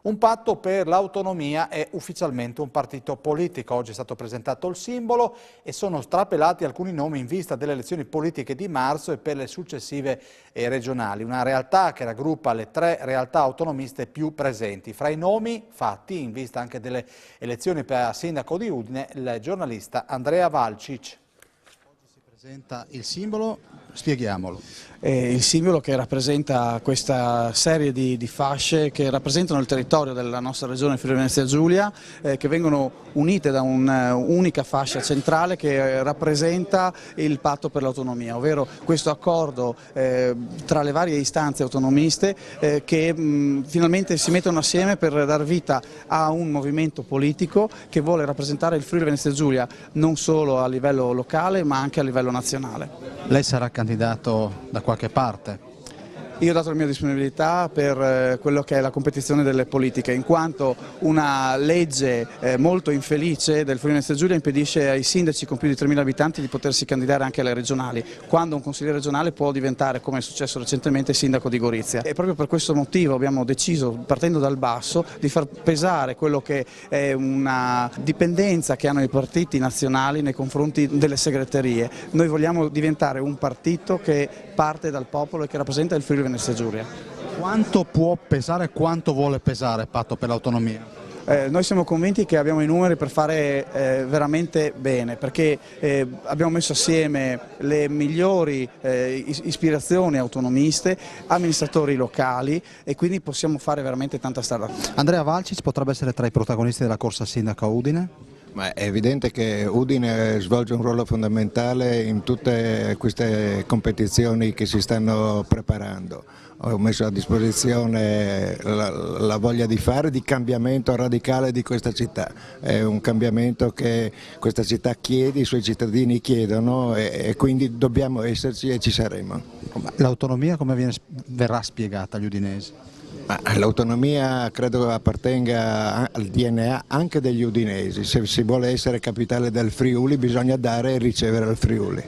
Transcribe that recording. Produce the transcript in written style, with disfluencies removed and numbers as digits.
Un patto per l'autonomia è ufficialmente un partito politico. Oggi è stato presentato il simbolo e sono strapelati alcuni nomi in vista delle elezioni politiche di marzo e per le successive regionali. Una realtà che raggruppa le 3 realtà autonomiste più presenti. Fra i nomi fatti, in vista anche delle elezioni per sindaco di Udine, il giornalista Andrea Valcic. Oggi si presenta il simbolo, spieghiamolo. Il simbolo che rappresenta questa serie di fasce che rappresentano il territorio della nostra regione Friuli Venezia Giulia, che vengono unite da un'unica fascia centrale che rappresenta il patto per l'autonomia, ovvero questo accordo tra le varie istanze autonomiste che finalmente si mettono assieme per dar vita a un movimento politico che vuole rappresentare il Friuli Venezia Giulia non solo a livello locale ma anche a livello nazionale. Lei sarà candidato da qualche parte? Io ho dato la mia disponibilità per quello che è la competizione delle politiche, in quanto una legge molto infelice del Friuli Venezia Giulia impedisce ai sindaci con più di 3.000 abitanti di potersi candidare anche alle regionali, quando un consigliere regionale può diventare, come è successo recentemente, sindaco di Gorizia. E proprio per questo motivo abbiamo deciso, partendo dal basso, di far pesare quello che è una dipendenza che hanno i partiti nazionali nei confronti delle segreterie. Noi vogliamo diventare un partito che parte dal popolo e che rappresenta il Friuli Venezia Giulia. Quanto può pesare, quanto vuole pesare il patto per l'autonomia? Noi siamo convinti che abbiamo i numeri per fare veramente bene, perché abbiamo messo assieme le migliori ispirazioni autonomiste, amministratori locali e quindi possiamo fare veramente tanta strada. Andrea Valcic potrebbe essere tra i protagonisti della corsa sindaco a Udine? Ma è evidente che Udine svolge un ruolo fondamentale in tutte queste competizioni che si stanno preparando. Ho messo a disposizione la voglia di fare, di cambiamento radicale di questa città. È un cambiamento che questa città chiede, i suoi cittadini chiedono e quindi dobbiamo esserci e ci saremo. L'autonomia come verrà spiegata agli udinesi? L'autonomia credo appartenga al DNA anche degli udinesi. Se si vuole essere capitale del Friuli bisogna dare e ricevere al Friuli.